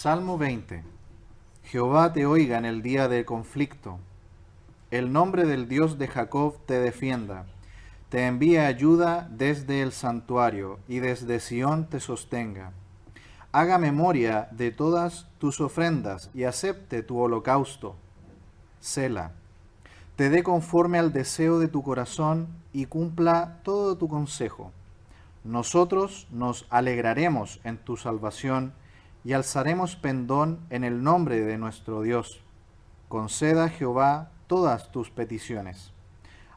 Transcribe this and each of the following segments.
Salmo 20. Jehová te oiga en el día del conflicto. El nombre del Dios de Jacob te defienda. Te envíe ayuda desde el santuario y desde Sión te sostenga. Haga memoria de todas tus ofrendas y acepte tu holocausto. Sela. Te dé conforme al deseo de tu corazón y cumpla todo tu consejo. Nosotros nos alegraremos en tu salvación y alzaremos pendón en el nombre de nuestro Dios. Conceda Jehová todas tus peticiones.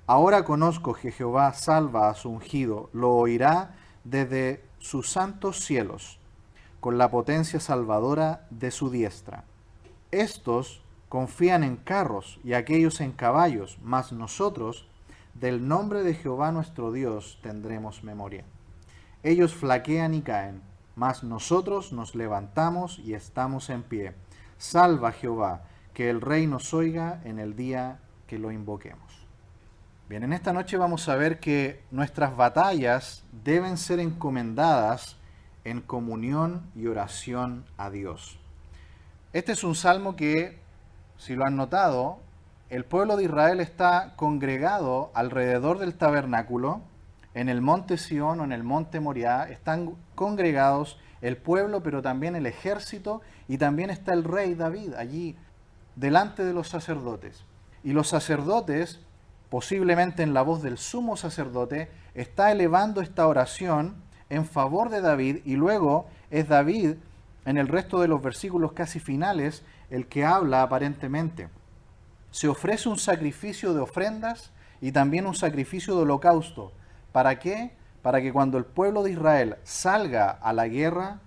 Ahora conozco que Jehová salva a su ungido, lo oirá desde sus santos cielos, con la potencia salvadora de su diestra. Estos confían en carros y aquellos en caballos, mas nosotros del nombre de Jehová nuestro Dios tendremos memoria. Ellos flaquean y caen, mas nosotros nos levantamos y estamos en pie. Salva Jehová, que el Rey nos oiga en el día que lo invoquemos. Bien, en esta noche vamos a ver que nuestras batallas deben ser encomendadas en comunión y oración a Dios. Este es un salmo que, si lo han notado, el pueblo de Israel está congregado alrededor del tabernáculo, en el monte Sión o en el monte Moriah, están congregados el pueblo, pero también el ejército, y también está el rey David allí delante de los sacerdotes. Y los sacerdotes, posiblemente en la voz del sumo sacerdote, está elevando esta oración en favor de David, y luego es David, en el resto de los versículos casi finales, el que habla aparentemente. Se ofrece un sacrificio de ofrendas y también un sacrificio de holocausto. ¿Para qué? Para que cuando el pueblo de Israel salga a la guerra,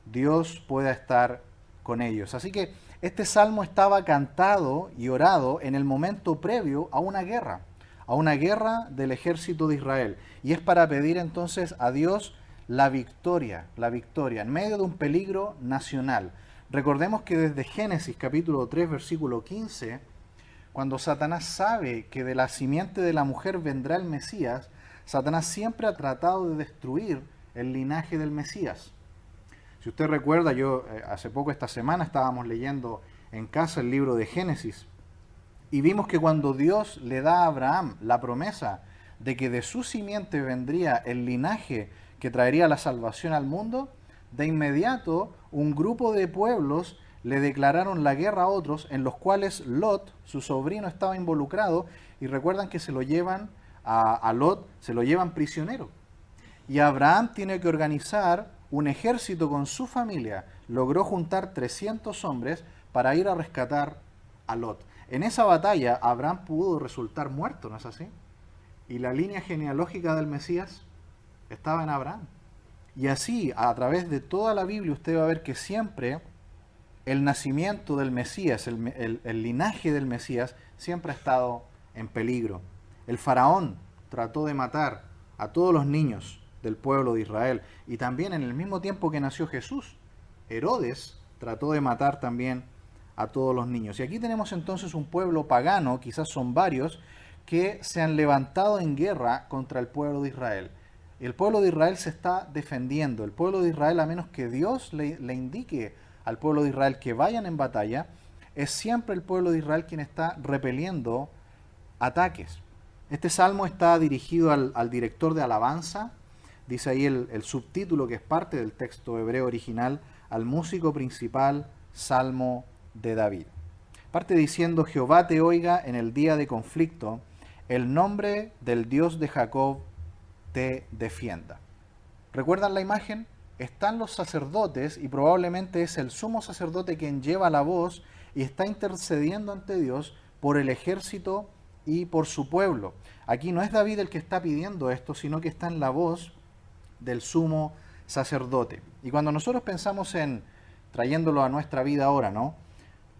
Dios pueda estar con ellos. Así que este salmo estaba cantado y orado en el momento previo a una guerra del ejército de Israel. Y es para pedir entonces a Dios la victoria en medio de un peligro nacional. Recordemos que desde Génesis capítulo 3, versículo 15, cuando Satanás sabe que de la simiente de la mujer vendrá el Mesías, Satanás siempre ha tratado de destruir el linaje del Mesías. Si usted recuerda, hace poco esta semana estábamos leyendo en casa el libro de Génesis y vimos que cuando Dios le da a Abraham la promesa de que de su simiente vendría el linaje que traería la salvación al mundo, de inmediato un grupo de pueblos le declararon la guerra a otros, en los cuales Lot, su sobrino, estaba involucrado, y recuerdan que se lo llevan a Lot, se lo llevan prisionero. Y Abraham tiene que organizar un ejército con su familia. Logró juntar 300 hombres para ir a rescatar a Lot. En esa batalla Abraham pudo resultar muerto, ¿no es así? Y la línea genealógica del Mesías estaba en Abraham. Y así, a través de toda la Biblia, usted va a ver que siempre el nacimiento del Mesías, el linaje del Mesías, siempre ha estado en peligro. El faraón trató de matar a todos los niños del pueblo de Israel. Y también en el mismo tiempo que nació Jesús, Herodes trató de matar también a todos los niños. Y aquí tenemos entonces un pueblo pagano, quizás son varios, que se han levantado en guerra contra el pueblo de Israel. El pueblo de Israel se está defendiendo. El pueblo de Israel, a menos que Dios le indique al pueblo de Israel que vayan en batalla, es siempre el pueblo de Israel quien está repeliendo ataques. Este salmo está dirigido al director de alabanza, dice ahí el subtítulo que es parte del texto hebreo original, al músico principal, Salmo de David. Parte diciendo: Jehová te oiga en el día de conflicto, el nombre del Dios de Jacob te defienda. ¿Recuerdan la imagen? Están los sacerdotes y probablemente es el sumo sacerdote quien lleva la voz y está intercediendo ante Dios por el ejército y por su pueblo. Aquí no es David el que está pidiendo esto, sino que está en la voz del sumo sacerdote. Y cuando nosotros pensamos en trayéndolo a nuestra vida ahora, ¿no?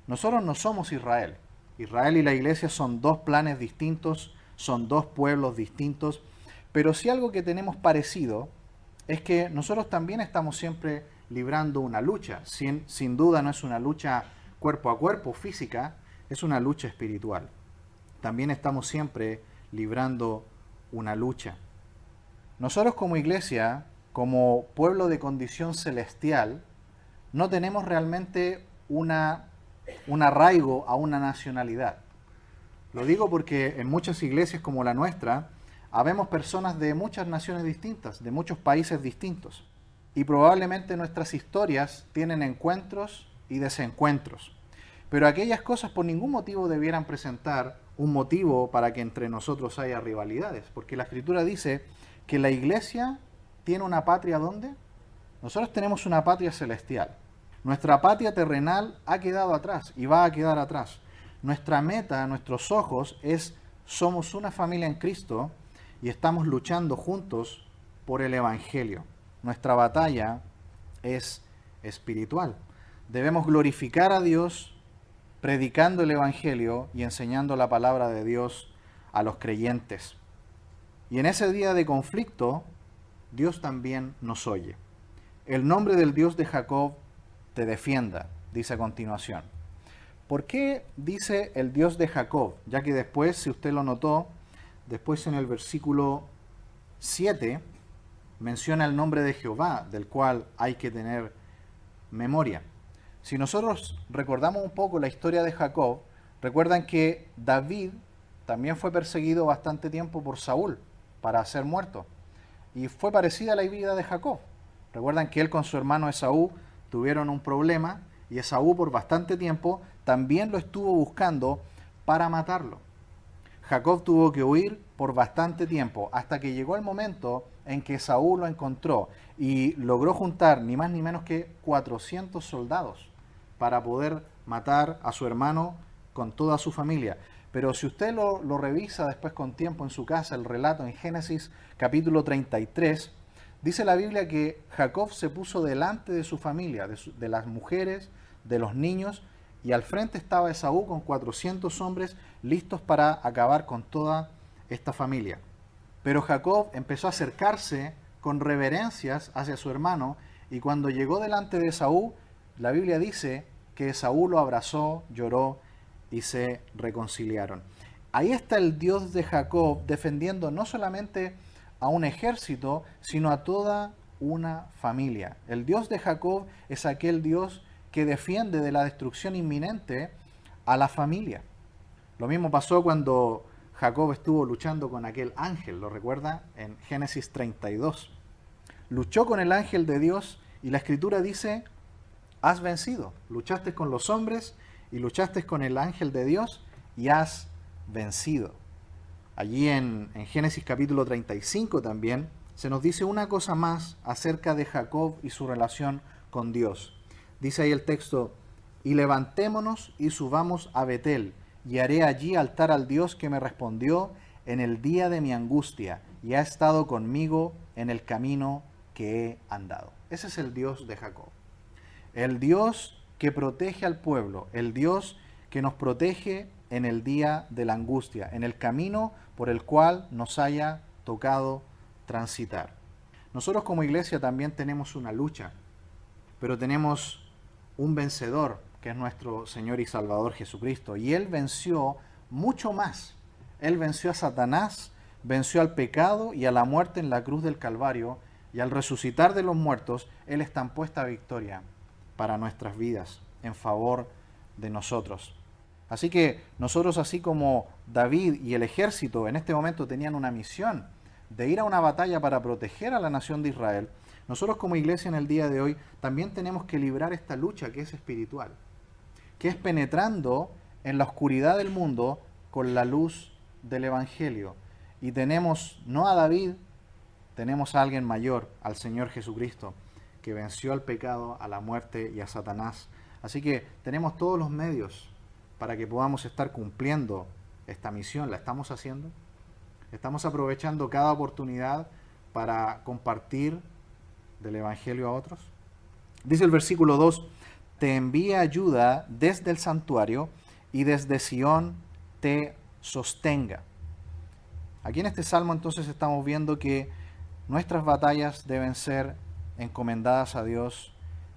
Nosotros no somos Israel. Israel y la iglesia son dos planes distintos, son dos pueblos distintos, pero sí algo que tenemos parecido es que nosotros también estamos siempre librando una lucha. Sin duda no es una lucha cuerpo a cuerpo, física, es una lucha espiritual. También estamos siempre librando una lucha. Nosotros como iglesia, como pueblo de condición celestial, no tenemos realmente un arraigo a una nacionalidad. Lo digo porque en muchas iglesias como la nuestra, habemos personas de muchas naciones distintas, de muchos países distintos. Y probablemente nuestras historias tienen encuentros y desencuentros. Pero aquellas cosas por ningún motivo debieran presentar un motivo para que entre nosotros haya rivalidades. Porque la Escritura dice que la iglesia tiene una patria, ¿dónde? Nosotros tenemos una patria celestial. Nuestra patria terrenal ha quedado atrás y va a quedar atrás. Nuestra meta, nuestros ojos somos una familia en Cristo y estamos luchando juntos por el Evangelio. Nuestra batalla es espiritual. Debemos glorificar a Dios predicando el Evangelio y enseñando la palabra de Dios a los creyentes. Y en ese día de conflicto, Dios también nos oye. El nombre del Dios de Jacob te defienda, dice a continuación. ¿Por qué dice el Dios de Jacob? Ya que después, si usted lo notó, después en el versículo 7 menciona el nombre de Jehová, del cual hay que tener memoria. Si nosotros recordamos un poco la historia de Jacob, recuerdan que David también fue perseguido bastante tiempo por Saúl para ser muerto. Y fue parecida a la vida de Jacob. Recuerdan que él con su hermano Esaú tuvieron un problema y Esaú por bastante tiempo también lo estuvo buscando para matarlo. Jacob tuvo que huir por bastante tiempo hasta que llegó el momento en que Esaú lo encontró y logró juntar ni más ni menos que 400 soldados para poder matar a su hermano con toda su familia. Pero si usted lo revisa después con tiempo en su casa, el relato en Génesis capítulo 33, dice la Biblia que Jacob se puso delante de su familia, de las mujeres, de los niños, y al frente estaba Esaú con 400 hombres listos para acabar con toda esta familia. Pero Jacob empezó a acercarse con reverencias hacia su hermano, y cuando llegó delante de Esaú, la Biblia dice que Esaú lo abrazó, lloró y se reconciliaron. Ahí está el Dios de Jacob defendiendo no solamente a un ejército, sino a toda una familia. El Dios de Jacob es aquel Dios que defiende de la destrucción inminente a la familia. Lo mismo pasó cuando Jacob estuvo luchando con aquel ángel, ¿lo recuerda? En Génesis 32. Luchó con el ángel de Dios y la Escritura dice: has vencido. Luchaste con los hombres y luchaste con el ángel de Dios y has vencido. Allí en Génesis capítulo 35 también se nos dice una cosa más acerca de Jacob y su relación con Dios. Dice ahí el texto: y levantémonos y subamos a Betel, y haré allí altar al Dios que me respondió en el día de mi angustia, y ha estado conmigo en el camino que he andado. Ese es el Dios de Jacob. El Dios que protege al pueblo, el Dios que nos protege en el día de la angustia, en el camino por el cual nos haya tocado transitar. Nosotros como iglesia también tenemos una lucha, pero tenemos un vencedor, que es nuestro Señor y Salvador Jesucristo, y Él venció mucho más. Él venció a Satanás, venció al pecado y a la muerte en la cruz del Calvario, y al resucitar de los muertos, Él estampó esta victoria para nuestras vidas, en favor de nosotros. Así que nosotros, así como David y el ejército en este momento tenían una misión de ir a una batalla para proteger a la nación de Israel, nosotros como iglesia en el día de hoy también tenemos que librar esta lucha que es espiritual, que es penetrando en la oscuridad del mundo con la luz del Evangelio. Y tenemos no a David, tenemos a alguien mayor, al Señor Jesucristo, que venció al pecado, a la muerte y a Satanás. Así que tenemos todos los medios para que podamos estar cumpliendo esta misión. ¿La estamos haciendo? ¿Estamos aprovechando cada oportunidad para compartir del Evangelio a otros? Dice el versículo 2: te envía ayuda desde el santuario y desde Sión te sostenga. Aquí en este salmo entonces estamos viendo que nuestras batallas deben ser encomendadas a Dios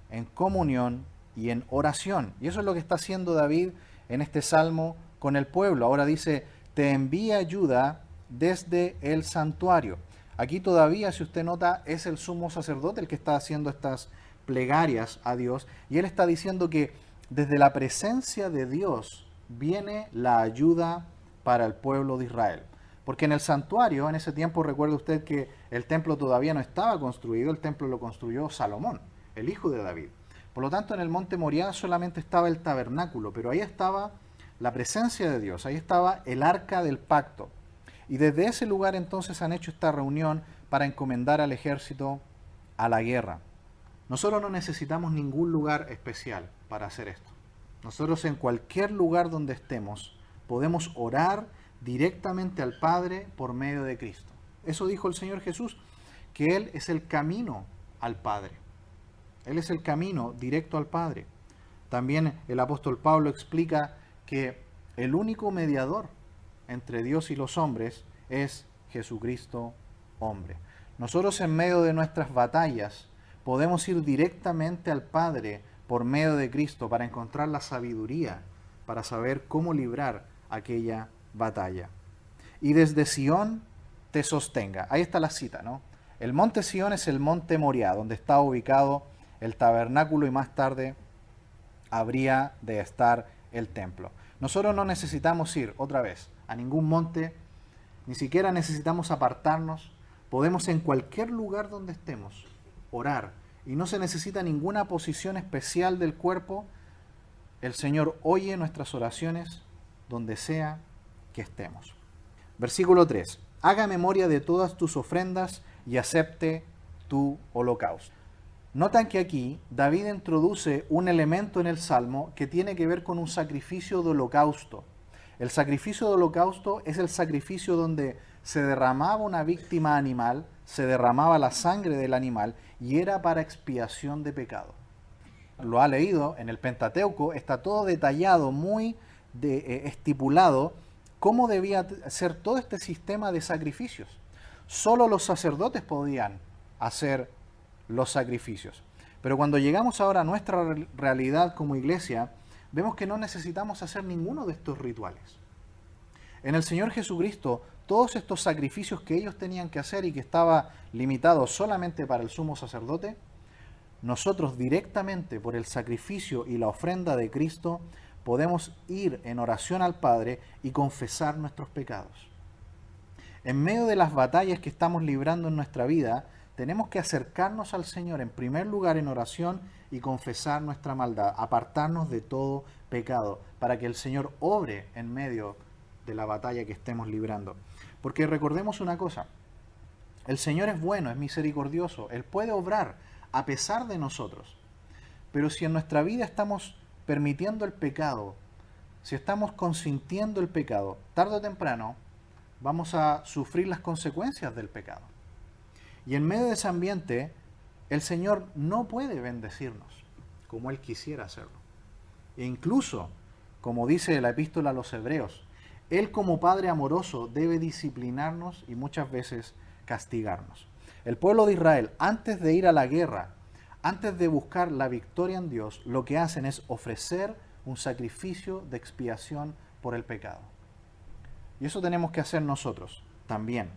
en comunión y en oración. Y eso es lo que está haciendo David en este salmo con el pueblo. Ahora dice: te envía ayuda desde el santuario. Aquí todavía, si usted nota, es el sumo sacerdote el que está haciendo estas plegarias a Dios, y él está diciendo que desde la presencia de Dios viene la ayuda para el pueblo de Israel. Porque en el santuario, en ese tiempo, recuerde usted que el templo todavía no estaba construido, el templo lo construyó Salomón, el hijo de David. Por lo tanto, en el monte Moriah solamente estaba el tabernáculo, pero ahí estaba la presencia de Dios, ahí estaba el arca del pacto. Y desde ese lugar entonces han hecho esta reunión para encomendar al ejército a la guerra. Nosotros no necesitamos ningún lugar especial para hacer esto. Nosotros en cualquier lugar donde estemos podemos orar directamente al Padre por medio de Cristo. Eso dijo el Señor Jesús, que Él es el camino al Padre. Él es el camino directo al Padre. También el apóstol Pablo explica que el único mediador entre Dios y los hombres es Jesucristo hombre. Nosotros en medio de nuestras batallas podemos ir directamente al Padre por medio de Cristo para encontrar la sabiduría, para saber cómo librar aquella batalla. Y desde Sión te sostenga. Ahí está la cita, ¿no? El monte Sión es el monte Moriah, donde está ubicado el tabernáculo y más tarde habría de estar el templo. Nosotros no necesitamos ir otra vez a ningún monte, ni siquiera necesitamos apartarnos. Podemos en cualquier lugar donde estemos orar y no se necesita ninguna posición especial del cuerpo. El Señor oye nuestras oraciones donde sea que estemos. Versículo 3. Haga memoria de todas tus ofrendas y acepte tu holocausto. Notan que aquí David introduce un elemento en el Salmo que tiene que ver con un sacrificio de holocausto. El sacrificio de holocausto es el sacrificio donde se derramaba una víctima animal, se derramaba la sangre del animal y era para expiación de pecado. Lo ha leído en el Pentateuco, está todo detallado, muy estipulado, cómo debía ser todo este sistema de sacrificios. Solo los sacerdotes podían hacer los sacrificios. Pero cuando llegamos ahora a nuestra realidad como iglesia, vemos que no necesitamos hacer ninguno de estos rituales. En el Señor Jesucristo, todos estos sacrificios que ellos tenían que hacer y que estaba limitado solamente para el sumo sacerdote, nosotros directamente por el sacrificio y la ofrenda de Cristo podemos ir en oración al Padre y confesar nuestros pecados. En medio de las batallas que estamos librando en nuestra vida, tenemos que acercarnos al Señor en primer lugar en oración y confesar nuestra maldad, apartarnos de todo pecado, para que el Señor obre en medio de la batalla que estemos librando. Porque recordemos una cosa, el Señor es bueno, es misericordioso, Él puede obrar a pesar de nosotros. Pero si en nuestra vida estamos permitiendo el pecado, si estamos consintiendo el pecado, tarde o temprano vamos a sufrir las consecuencias del pecado. Y en medio de ese ambiente, el Señor no puede bendecirnos como Él quisiera hacerlo. E incluso, como dice la epístola a los Hebreos, Él como Padre amoroso debe disciplinarnos y muchas veces castigarnos. El pueblo de Israel, antes de ir a la guerra, antes de buscar la victoria en Dios, lo que hacen es ofrecer un sacrificio de expiación por el pecado. Y eso tenemos que hacer nosotros también.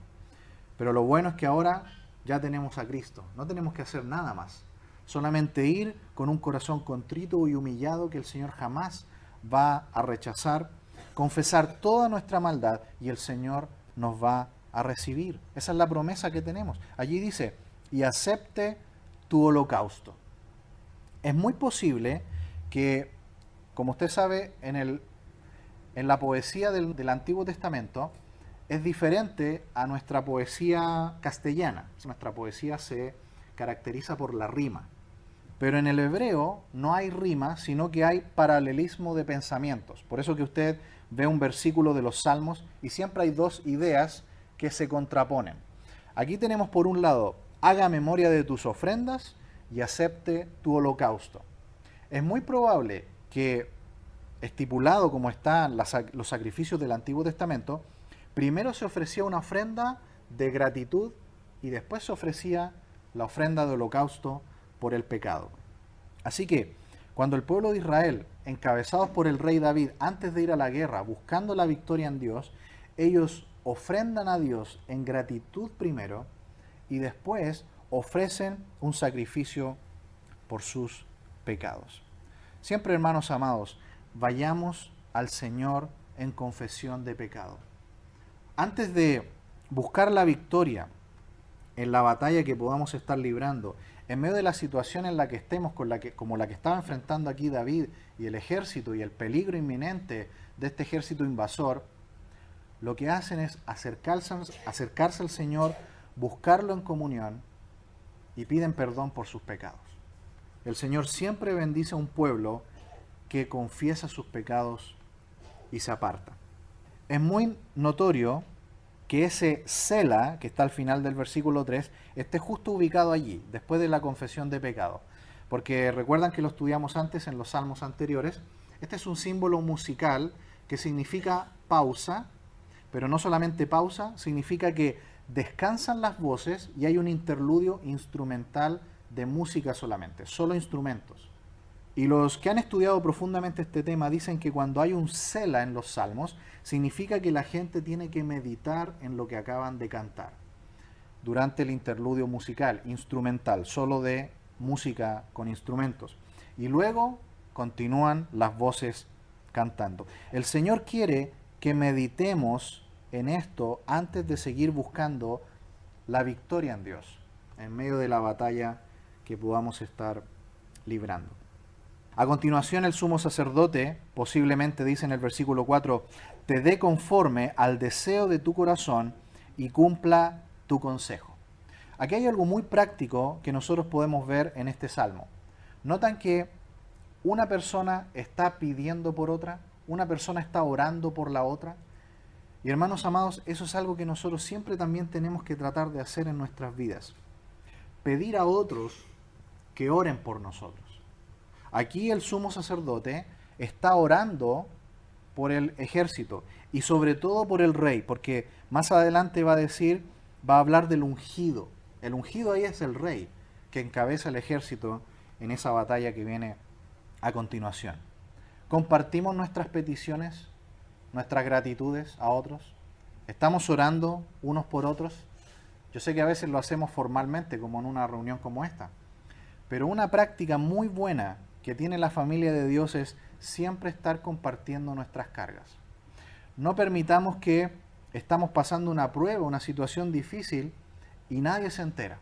Pero lo bueno es que ahora ya tenemos a Cristo, no tenemos que hacer nada más. Solamente ir con un corazón contrito y humillado que el Señor jamás va a rechazar, confesar toda nuestra maldad y el Señor nos va a recibir. Esa es la promesa que tenemos. Allí dice, y acepte tu holocausto. Es muy posible que, como usted sabe, en la poesía del Antiguo Testamento, es diferente a nuestra poesía castellana. Nuestra poesía se caracteriza por la rima. Pero en el hebreo no hay rima, sino que hay paralelismo de pensamientos. Por eso que usted ve un versículo de los Salmos y siempre hay dos ideas que se contraponen. Aquí tenemos por un lado, haga memoria de tus ofrendas y acepte tu holocausto. Es muy probable que, estipulado como están los sacrificios del Antiguo Testamento, primero se ofrecía una ofrenda de gratitud y después se ofrecía la ofrenda de holocausto por el pecado. Así que, cuando el pueblo de Israel, encabezados por el rey David, antes de ir a la guerra, buscando la victoria en Dios, ellos ofrendan a Dios en gratitud primero y después ofrecen un sacrificio por sus pecados. Siempre, hermanos amados, vayamos al Señor en confesión de pecado. Antes de buscar la victoria en la batalla que podamos estar librando, en medio de la situación en la que estemos, como la que estaba enfrentando aquí David y el ejército y el peligro inminente de este ejército invasor, lo que hacen es acercarse al Señor, buscarlo en comunión y piden perdón por sus pecados. El Señor siempre bendice a un pueblo que confiesa sus pecados y se aparta. Es muy notorio que ese Sela, que está al final del versículo 3, esté justo ubicado allí, después de la confesión de pecado. Porque recuerdan que lo estudiamos antes en los salmos anteriores. Este es un símbolo musical que significa pausa, pero no solamente pausa, significa que descansan las voces y hay un interludio instrumental de música solamente, solo instrumentos. Y los que han estudiado profundamente este tema dicen que cuando hay un Sela en los salmos, significa que la gente tiene que meditar en lo que acaban de cantar durante el interludio musical, instrumental, solo de música con instrumentos. Y luego continúan las voces cantando. El Señor quiere que meditemos en esto antes de seguir buscando la victoria en Dios, en medio de la batalla que podamos estar librando. A continuación, el sumo sacerdote, posiblemente dice en el versículo 4, te dé conforme al deseo de tu corazón y cumpla tu consejo. Aquí hay algo muy práctico que nosotros podemos ver en este salmo. Notan que una persona está pidiendo por otra, una persona está orando por la otra. Y hermanos amados, eso es algo que nosotros siempre también tenemos que tratar de hacer en nuestras vidas. Pedir a otros que oren por nosotros. Aquí el sumo sacerdote está orando por el ejército y sobre todo por el rey, porque más adelante va a hablar del ungido. El ungido ahí es el rey que encabeza el ejército en esa batalla que viene a continuación. ¿Compartimos nuestras peticiones, nuestras gratitudes a otros? ¿Estamos orando unos por otros? Yo sé que a veces lo hacemos formalmente, como en una reunión como esta, pero una práctica muy buena que tiene la familia de Dios es siempre estar compartiendo nuestras cargas. No permitamos que estamos pasando una prueba, una situación difícil y nadie se entera.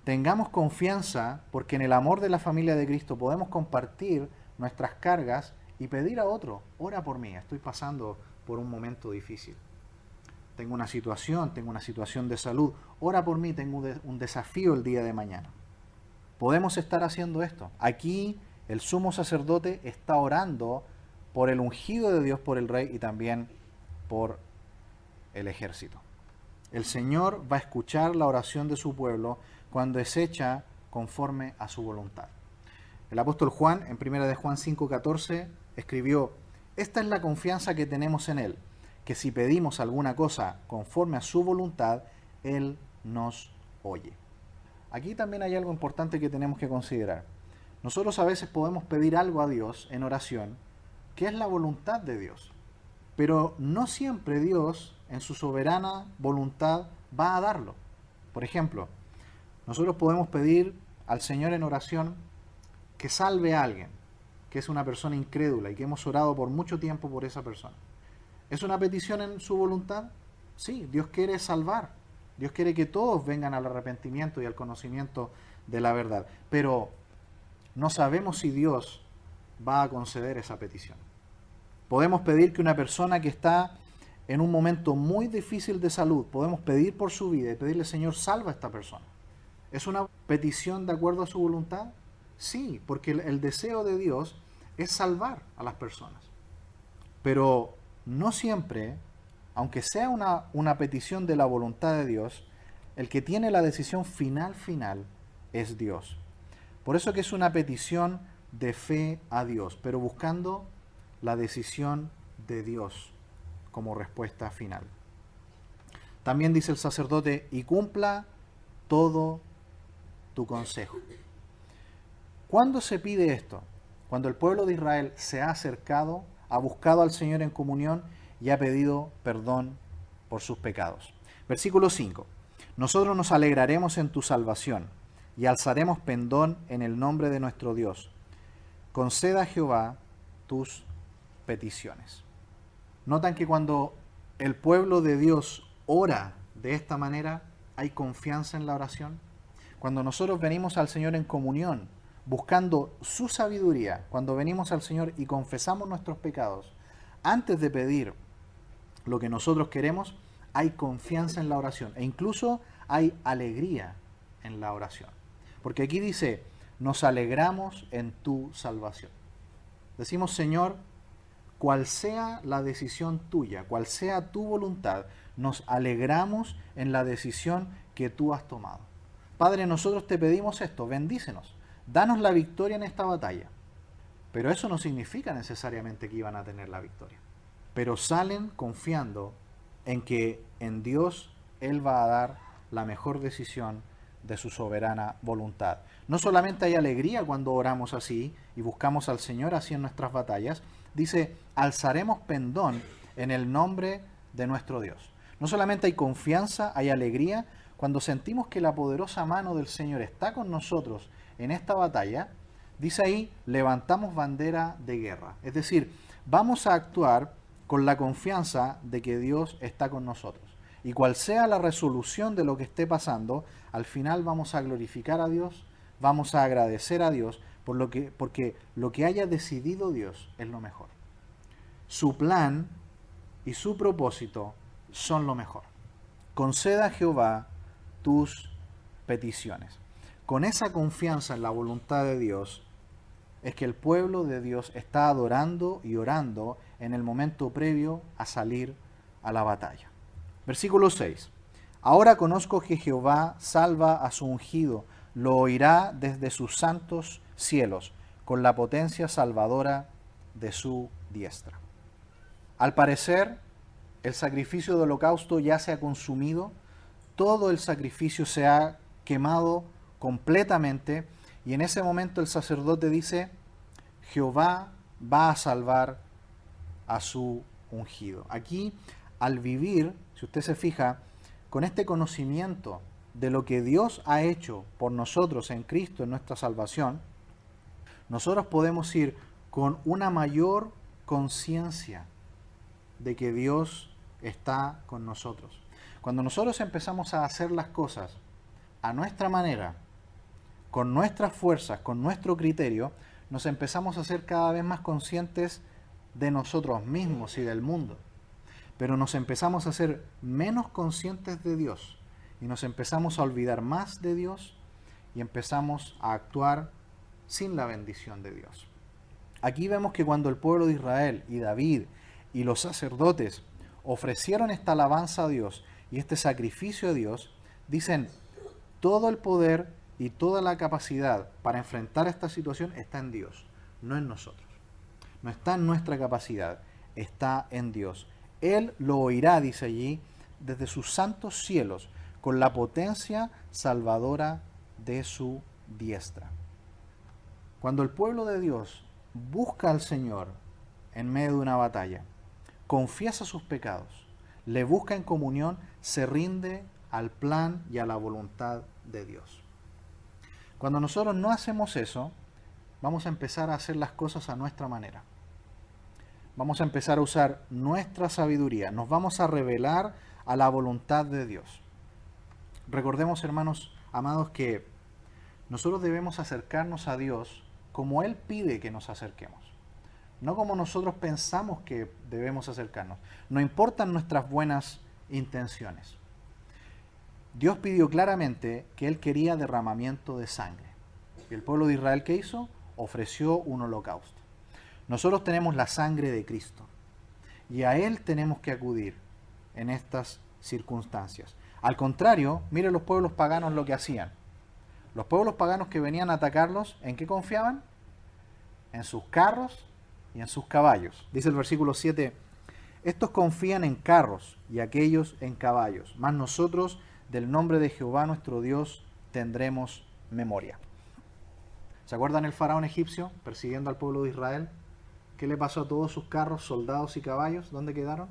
Tengamos confianza porque en el amor de la familia de Cristo podemos compartir nuestras cargas y pedir a otro, ora por mí, estoy pasando por un momento difícil. Tengo una situación de salud, ora por mí, tengo un desafío el día de mañana. Podemos estar haciendo esto. Aquí el sumo sacerdote está orando por el ungido de Dios, por el rey y también por el ejército. El Señor va a escuchar la oración de su pueblo cuando es hecha conforme a su voluntad. El apóstol Juan, en 1 de Juan 5:14, escribió, esta es la confianza que tenemos en Él, que si pedimos alguna cosa conforme a su voluntad, Él nos oye. Aquí también hay algo importante que tenemos que considerar. Nosotros a veces podemos pedir algo a Dios en oración, que es la voluntad de Dios. Pero no siempre Dios, en su soberana voluntad, va a darlo. Por ejemplo, nosotros podemos pedir al Señor en oración que salve a alguien, que es una persona incrédula y que hemos orado por mucho tiempo por esa persona. ¿Es una petición en su voluntad? Sí, Dios quiere salvar. Dios quiere que todos vengan al arrepentimiento y al conocimiento de la verdad. Pero no sabemos si Dios va a conceder esa petición. Podemos pedir que una persona que está en un momento muy difícil de salud, podemos pedir por su vida y pedirle, Señor, salva a esta persona. ¿Es una petición de acuerdo a su voluntad? Sí, porque el deseo de Dios es salvar a las personas. Pero no siempre, aunque sea una petición de la voluntad de Dios, el que tiene la decisión final es Dios. Por eso que es una petición de fe a Dios, pero buscando la decisión de Dios como respuesta final. También dice el sacerdote, y cumpla todo tu consejo. ¿Cuándo se pide esto? Cuando el pueblo de Israel se ha acercado, ha buscado al Señor en comunión y ha pedido perdón por sus pecados. Versículo 5. Nosotros nos alegraremos en tu salvación. y alzaremos pendón en el nombre de nuestro Dios. Conceda a Jehová tus peticiones. Notan que cuando el pueblo de Dios ora de esta manera, hay confianza en la oración. Cuando nosotros venimos al Señor en comunión, buscando su sabiduría, cuando venimos al Señor y confesamos nuestros pecados, antes de pedir lo que nosotros queremos, hay confianza en la oración e incluso hay alegría en la oración. Porque aquí dice, nos alegramos en tu salvación. Decimos, Señor, cual sea la decisión tuya, cual sea tu voluntad, nos alegramos en la decisión que tú has tomado. Padre, nosotros te pedimos esto, bendícenos, danos la victoria en esta batalla. Pero eso no significa necesariamente que iban a tener la victoria. Pero salen confiando en que en Dios Él va a dar la mejor decisión de su soberana voluntad. No solamente hay alegría cuando oramos así y buscamos al Señor así en nuestras batallas, dice, alzaremos pendón en el nombre de nuestro Dios. No solamente hay confianza, hay alegría, cuando sentimos que la poderosa mano del Señor está con nosotros en esta batalla, dice ahí, levantamos bandera de guerra. Es decir, vamos a actuar con la confianza de que Dios está con nosotros. Y cual sea la resolución de lo que esté pasando, al final vamos a glorificar a Dios, vamos a agradecer a Dios porque lo que haya decidido Dios es lo mejor. Su plan y su propósito son lo mejor. Conceda a Jehová tus peticiones. Con esa confianza en la voluntad de Dios, es que el pueblo de Dios está adorando y orando en el momento previo a salir a la batalla. Versículo 6. Ahora conozco que Jehová salva a su ungido, lo oirá desde sus santos cielos, con la potencia salvadora de su diestra. Al parecer, el sacrificio de holocausto ya se ha consumido, todo el sacrificio se ha quemado completamente, y en ese momento el sacerdote dice, Jehová va a salvar a su ungido. Aquí, al vivir, si usted se fija, con este conocimiento de lo que Dios ha hecho por nosotros en Cristo, en nuestra salvación, nosotros podemos ir con una mayor conciencia de que Dios está con nosotros. Cuando nosotros empezamos a hacer las cosas a nuestra manera, con nuestras fuerzas, con nuestro criterio, nos empezamos a ser cada vez más conscientes de nosotros mismos y del mundo. Pero nos empezamos a ser menos conscientes de Dios y nos empezamos a olvidar más de Dios y empezamos a actuar sin la bendición de Dios. Aquí vemos que cuando el pueblo de Israel y David y los sacerdotes ofrecieron esta alabanza a Dios y este sacrificio a Dios, dicen, todo el poder y toda la capacidad para enfrentar esta situación está en Dios, no en nosotros. No está en nuestra capacidad, está en Dios. Él lo oirá, dice allí, desde sus santos cielos, con la potencia salvadora de su diestra. Cuando el pueblo de Dios busca al Señor en medio de una batalla, confiesa sus pecados, le busca en comunión, se rinde al plan y a la voluntad de Dios. Cuando nosotros no hacemos eso, vamos a empezar a hacer las cosas a nuestra manera. Vamos a empezar a usar nuestra sabiduría, nos vamos a revelar a la voluntad de Dios. Recordemos, hermanos amados, que nosotros debemos acercarnos a Dios como Él pide que nos acerquemos, no como nosotros pensamos que debemos acercarnos. No importan nuestras buenas intenciones. Dios pidió claramente que Él quería derramamiento de sangre. ¿Y el pueblo de Israel qué hizo? Ofreció un holocausto. Nosotros tenemos la sangre de Cristo y a Él tenemos que acudir en estas circunstancias. Al contrario, mire los pueblos paganos lo que hacían. Los pueblos paganos que venían a atacarlos, ¿en qué confiaban? En sus carros y en sus caballos. Dice el versículo 7, estos confían en carros y aquellos en caballos, mas nosotros del nombre de Jehová nuestro Dios tendremos memoria. ¿Se acuerdan el faraón egipcio persiguiendo al pueblo de Israel? ¿Qué le pasó a todos sus carros, soldados y caballos? ¿Dónde quedaron?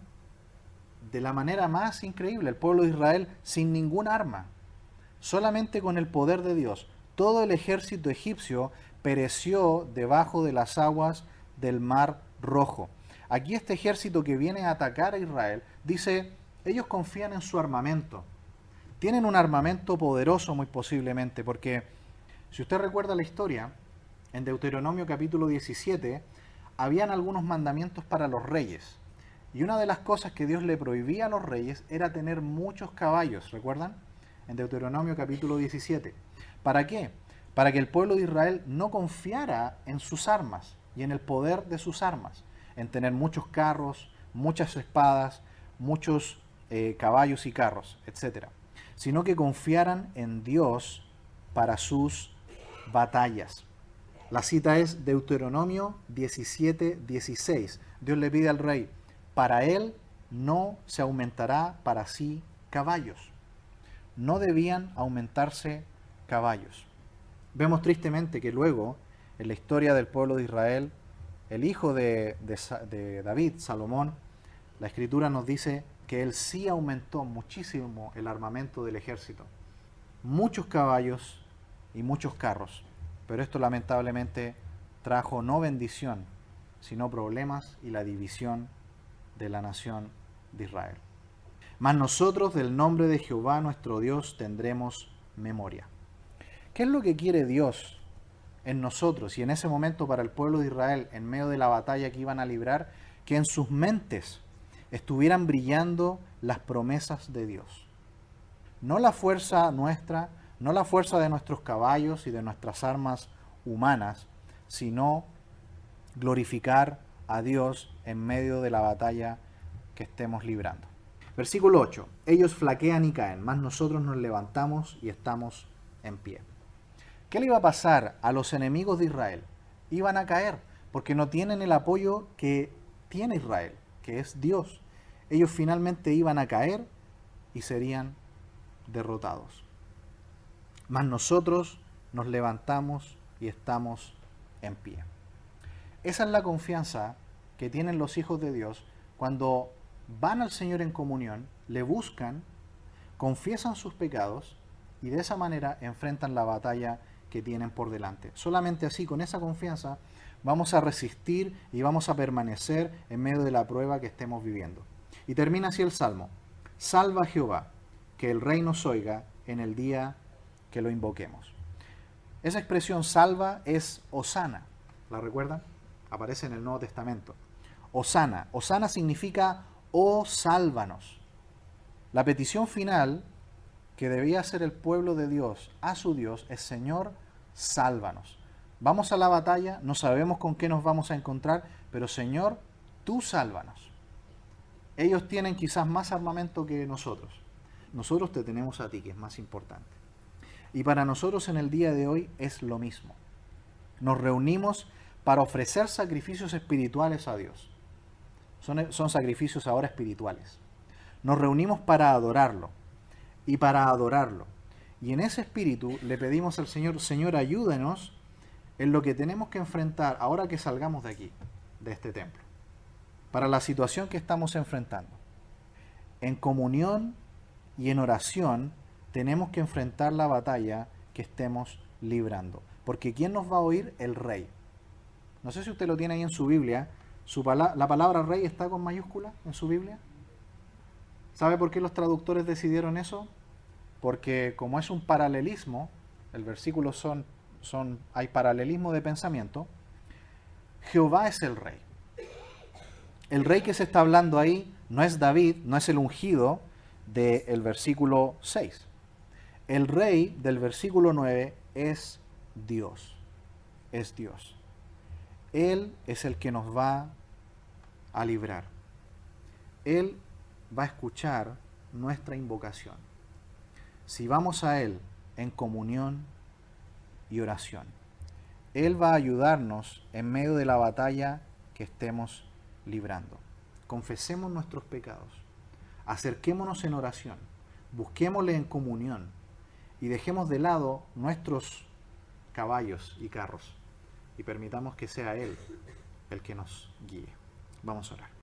De la manera más increíble, el pueblo de Israel sin ningún arma, solamente con el poder de Dios. todo el ejército egipcio pereció debajo de las aguas del Mar Rojo. Aquí este ejército que viene a atacar a Israel, dice, ellos confían en su armamento. Tienen un armamento poderoso muy posiblemente, porque si usted recuerda la historia, en Deuteronomio capítulo 17, habían algunos mandamientos para los reyes. Y una de las cosas que Dios le prohibía a los reyes era tener muchos caballos, ¿recuerdan? En Deuteronomio capítulo 17. ¿Para qué? Para que el pueblo de Israel no confiara en sus armas y en el poder de sus armas, en tener muchos carros, muchas espadas, muchos caballos y carros, etc. Sino que confiaran en Dios para sus batallas. La cita es Deuteronomio 17:16. Dios le pide al rey, para él no se aumentará para sí caballos. No debían aumentarse caballos. Vemos tristemente que luego, en la historia del pueblo de Israel, el hijo de David, Salomón, la Escritura nos dice que él sí aumentó muchísimo el armamento del ejército. Muchos caballos y muchos carros. Pero esto lamentablemente trajo no bendición, sino problemas y la división de la nación de Israel. Mas nosotros del nombre de Jehová nuestro Dios tendremos memoria. ¿Qué es lo que quiere Dios en nosotros y en ese momento para el pueblo de Israel en medio de la batalla que iban a librar? Que en sus mentes estuvieran brillando las promesas de Dios. No la fuerza nuestra, no la fuerza de nuestros caballos y de nuestras armas humanas, sino glorificar a Dios en medio de la batalla que estemos librando. Versículo 8. Ellos flaquean y caen, mas nosotros nos levantamos y estamos en pie. ¿Qué le iba a pasar a los enemigos de Israel? Iban a caer, porque no tienen el apoyo que tiene Israel, que es Dios. Ellos finalmente iban a caer y serían derrotados. Mas nosotros nos levantamos y estamos en pie. Esa es la confianza que tienen los hijos de Dios cuando van al Señor en comunión, le buscan, confiesan sus pecados y de esa manera enfrentan la batalla que tienen por delante. Solamente así, con esa confianza, vamos a resistir y vamos a permanecer en medio de la prueba que estemos viviendo. Y termina así el Salmo. Salva a Jehová, que el Rey nos oiga en el día que lo invoquemos. Esa expresión salva es Hosana. ¿La recuerdan? Aparece en el Nuevo Testamento. Hosana. Hosana significa oh sálvanos. La petición final que debía hacer el pueblo de Dios a su Dios es Señor, sálvanos. Vamos a la batalla, no sabemos con qué nos vamos a encontrar, pero Señor, tú sálvanos. Ellos tienen quizás más armamento que nosotros. Nosotros te tenemos a ti, que es más importante. Y para nosotros en el día de hoy es lo mismo. Nos reunimos para ofrecer sacrificios espirituales a Dios. Son sacrificios ahora espirituales. Nos reunimos para adorarlo y para adorarlo. Y en ese espíritu le pedimos al Señor, Señor, ayúdanos en lo que tenemos que enfrentar ahora que salgamos de aquí, de este templo, para la situación que estamos enfrentando. En comunión y en oración tenemos que enfrentar la batalla que estemos librando. Porque ¿quién nos va a oír? El Rey. No sé si usted lo tiene ahí en su Biblia. La palabra Rey está con mayúscula en su Biblia. ¿Sabe por qué los traductores decidieron eso? Porque como es un paralelismo, el versículo hay paralelismo de pensamiento. Jehová es el Rey. El Rey que se está hablando ahí no es David, no es el ungido del versículo 6. El Rey del versículo 9 es Dios. Es Dios. Él es el que nos va a librar. Él va a escuchar nuestra invocación. Si vamos a Él en comunión y oración, Él va a ayudarnos en medio de la batalla que estemos librando. Confesemos nuestros pecados, acerquémonos en oración, busquémosle en comunión y dejemos de lado nuestros caballos y carros y permitamos que sea Él el que nos guíe. Vamos a orar.